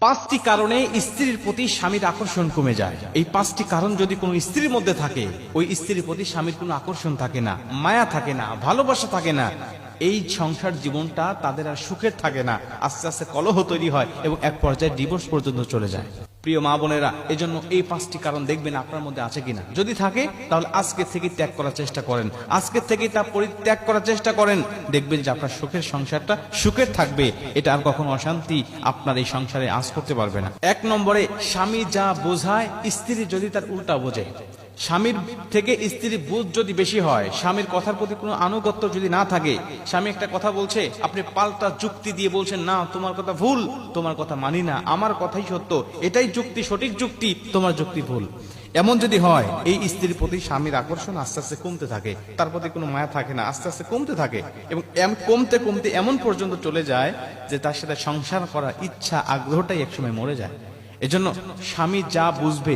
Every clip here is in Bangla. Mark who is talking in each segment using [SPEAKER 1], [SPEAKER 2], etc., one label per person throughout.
[SPEAKER 1] পাঁচটি কারণে স্ত্রীর প্রতি স্বামীর আকর্ষণ কমে যায়। এই পাঁচটি কারণ যদি কোনো স্ত্রীর মধ্যে থাকে, ওই স্ত্রীর প্রতি স্বামীর কোনো আকর্ষণ থাকে না, মায়া থাকে না, ভালোবাসা থাকে না, এই সংসার জীবনটা তাদের আর সুখের থাকে না, আস্তে আস্তে কলহ তৈরি হয় এবং এক পর্যায়ে ডিভোর্স পর্যন্ত চলে যায়। প্রিয় মা বোনেরা, এজন্য এই পাঁচটি কারণ দেখবেন আপনার মধ্যে আছে কিনা। যদি থাকে তাহলে আজকে থেকে ত্যাগ করার চেষ্টা করেন, আজকে থেকে তা পরিত্যাগ করার চেষ্টা করেন। দেখবেন যে আপনার সুখের সংসারটা সুখের থাকবে, এটা আর কখনো অশান্তি আপনার এই সংসারে আঁচ করতে পারবে না। এক নম্বরে, স্বামী যা বোঝায় স্ত্রী যদি তার উল্টা বোঝে। স্বামীর থেকে স্ত্রীর বুঝ যদি বেশি হয়, স্বামীর কথার প্রতি কোনো আনুগত্য যদি না থাকে, স্বামী একটা কথা বলছে, আপনি পাল্টা যুক্তি দিয়ে বলছেন, না তোমার কথা ভুল, তোমার কথা মানি না, আমার কথাই সত্য, এটাই যুক্তি, সঠিক যুক্তি, তোমার যুক্তি ভুল। এমন যদি হয়, এই স্ত্রীর প্রতি স্বামীর আকর্ষণ আস্তে আস্তে কমতে থাকে, তার প্রতি কোনো মায়া থাকে না, আস্তে আস্তে কমতে থাকে এবং কমতে কমতে এমন পর্যন্ত চলে যায় যে তার সাথে সংসার করার ইচ্ছা, আগ্রহটাই একসময় মরে যায়। এজন্য স্বামী যা বুঝবে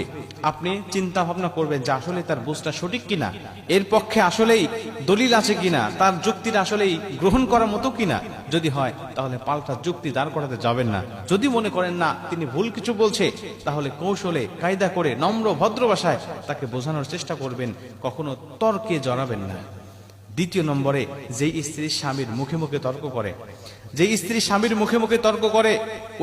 [SPEAKER 1] আপনি চিন্তা ভাবনা করবেন যে আসলে তার বুঝটা সঠিক কিনা, এর পক্ষে আসলেই দলিল আছে কিনা, তার যুক্তিটা আসলেই গ্রহণ করার মতো কিনা। যদি হয় তাহলে পাল্টা যুক্তি দাঁড় করাতে যাবেন না। যদি মনে করেন না তিনি ভুল কিছু বলছে, তাহলে কৌশলে কায়দা করে নম্র ভদ্র ভাষায় তাকে বোঝানোর চেষ্টা করবেন, কখনো তর্কে জড়াবেন না। দ্বিতীয় নম্বরে, যেই স্ত্রী স্বামীর মুখে মুখে তর্ক করে, যে স্ত্রী স্বামীর মুখে মুখে তর্ক করে,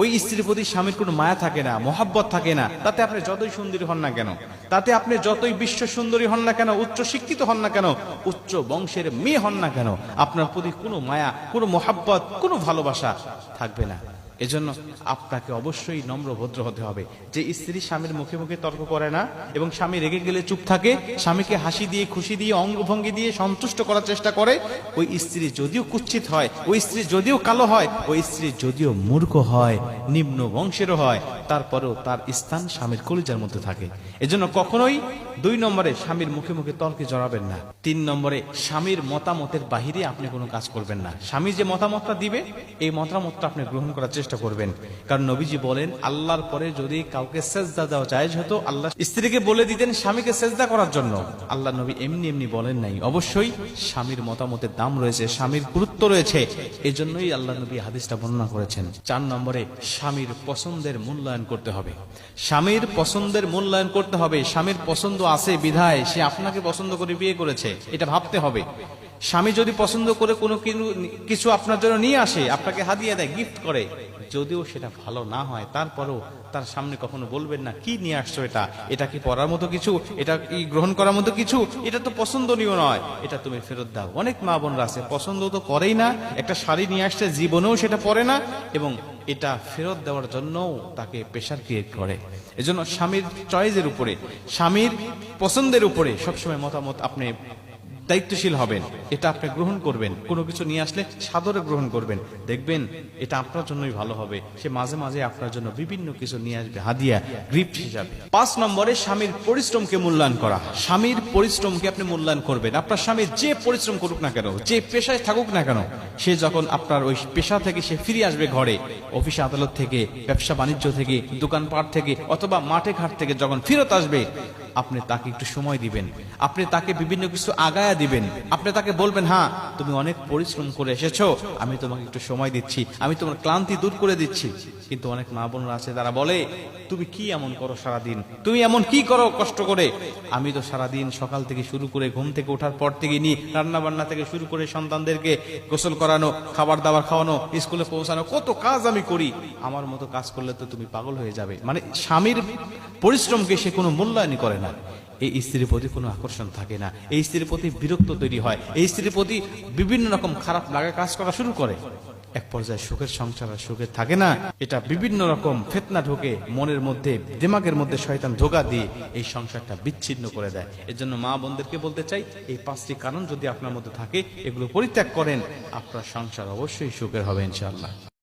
[SPEAKER 1] ওই স্ত্রীর প্রতি স্বামীর কোনো মায়া থাকে না, মহাব্বত থাকে না। তাতে আপনি যতই সুন্দরী হন না কেন, তাতে আপনি যতই বিশ্ব সুন্দরী হন না কেন, উচ্চ শিক্ষিত হন না কেন, উচ্চ বংশের মেয়ে হন না কেন, আপনার প্রতি কোনো মায়া, কোনো মহাব্বত, কোনো ভালোবাসা থাকবে না। এজন্য আপনাকে অবশ্যই নম্র ভদ্র হতে হবে। যে স্ত্রী স্বামীর মুখে মুখে তর্ক করে না এবং স্বামী রেগে গেলে চুপ থাকে, স্বামীকে হাসি দিয়ে, খুশি দিয়ে, অঙ্গভঙ্গি দিয়ে সন্তুষ্ট করার চেষ্টা করে, ওই স্ত্রী যদিও কুৎসিত হয়, ওই স্ত্রী যদিও কালো হয়, ওই স্ত্রী যদিও মূর্খ হয়, নিম্ন বংশেরও হয়, তারপরেও তার স্থান স্বামীর কলিজার মধ্যে থাকে। এজন্য কখনোই দুই নম্বরে স্বামীর মুখে মুখে তর্কে জড়াবেন না। তিন নম্বরে, স্বামীর মতামতের বাহিরে আপনি কোনো কাজ করবেন না। স্বামী যে মতামতটা দিবে, এই মতামতটা আপনি গ্রহণ করার চেষ্টা করবেন। কারণ নবীজি বলেন, আল্লাহর পরে যদি কাউকে সেজদা দেওয়া জায়েজ হতো, আল্লাহ স্ত্রীকে বলে দিতেন স্বামীকে সেজদা করার জন্য। আল্লাহ নবী এমনি এমনি বলেন নাই। অবশ্যই স্বামীর মতামতের দাম রয়েছে, স্বামীর গুরুত্ব রয়েছে, এজন্যই আল্লাহ নবী হাদিসটা বর্ণনা করেছেন। চার নম্বরে, স্বামীর পছন্দের মূল্যায়ন করতে হবে। স্বামীর পছন্দের মূল্যায়ন করতে হবে। স্বামীর পছন্দ আছে বিধায় সে আপনাকে পছন্দ করে বিয়ে করেছে, এটা ভাবতে হবে। স্বামী যদি পছন্দ করে কোনো কিছু আপনার জন্য নিয়ে আসে, আপনাকে হাদিয়া দেয়, গিফট করে, যদিও সেটা ভালো না হয়, তারপরেও তার সামনে কখনো বলবেন না, কি নিয়ে আসছো এটা, এটা কি পড়ার মতো কিছু, এটা কি গ্রহণ করার মতো কিছু, এটা তো পছন্দনীয় নয়, এটা তুমি ফেরত দাও। অনেক মা বোনরা আছে পছন্দ তো করেই না, একটা শাড়ি নিয়ে আসছে, জীবনেও সেটা পরে না এবং এটা ফেরত দেওয়ার জন্যও তাকে প্রেশার ক্রিয়েট করে। এজন্য স্বামীর চয়েসের উপরে, স্বামীর পছন্দের উপরে সবসময় মতামত আপনি দায়িত্বশীল হবেন, এটা আপনি গ্রহণ করবেন। কোনো কিছু নিয়ে আসলে সাদরে গ্রহণ করবেন, দেখবেন এটা আপনার জন্যই ভালো হবে। সে মাঝে মাঝে আপনার জন্য বিভিন্ন কিছু নিয়ে আসবে, হাদিয়া, গিফট হিসাবে। 5 নম্বরে, স্বামীর পরিশ্রমকে মূল্যায়ন করা। স্বামীর পরিশ্রমকে আপনি মূল্যায়ন করবেন। আপনার স্বামী যে পরিশ্রম করুক না কেন, যে পেশায় থাকুক না কেন, সে যখন আপনার ওই পেশা থেকে সে ফিরে আসবে ঘরে, অফিস আদালত থেকে, ব্যবসা বাণিজ্য থেকে, দোকানপাট থেকে অথবা মাঠে ঘাট থেকে যখন ফেরত আসবে, আপনি তাকে একটু সময় দিবেন, আপনি তাকে বিভিন্ন কিছু আগায়া দিবেন, আপনি তাকে বলবেন, হ্যাঁ তুমি অনেক পরিশ্রম করে এসেছো, আমি তোমাকে একটু সময় দিচ্ছি, আমি তোমার ক্লান্তি দূর করে দিচ্ছি। কিন্তু অনেক মা বোনরা আছে, তারা বলে, তুমি কি এমন করো সারাদিন, তুমি এমন কি করো কষ্ট করে, আমি তো সারাদিন সকাল থেকে শুরু করে ঘুম থেকে ওঠার পর থেকে নিয়ে রান্না বান্না থেকে শুরু করে সন্তানদেরকে গোসল করানো, খাবার দাবার খাওয়ানো, স্কুলে পৌঁছানো, কত কাজ আমি করি, আমার মতো কাজ করলে তো তুমি পাগল হয়ে যাবে। মানে স্বামীর পরিশ্রমকে সে কোনো মূল্যায়নই করে না। এই স্ত্রীর প্রতি কোনো আকর্ষণ থাকে না, এই স্ত্রীর প্রতি বিরক্ত তৈরি হয়, এই স্ত্রীর প্রতি বিভিন্ন রকম খারাপ লাগা কাজ করা শুরু করে। এক পর্যায়ে সুখের সংসার আর সুখের থাকে না। এটা বিভিন্ন রকম ফিতনা ঢোকে মনের মধ্যে, দিমাগের মধ্যে শয়তান ধোঁকা দিয়ে এই সংসারটা বিচ্ছিন্ন করে দেয়। এজন্য মা বোনদেরকে বলতে চাই, এই 5টি কারণ যদি আপনার মধ্যে থাকে, এগুলো পরিত্যাগ করেন, আপনার সংসার অবশ্যই সুখের হবে ইনশাআল্লাহ।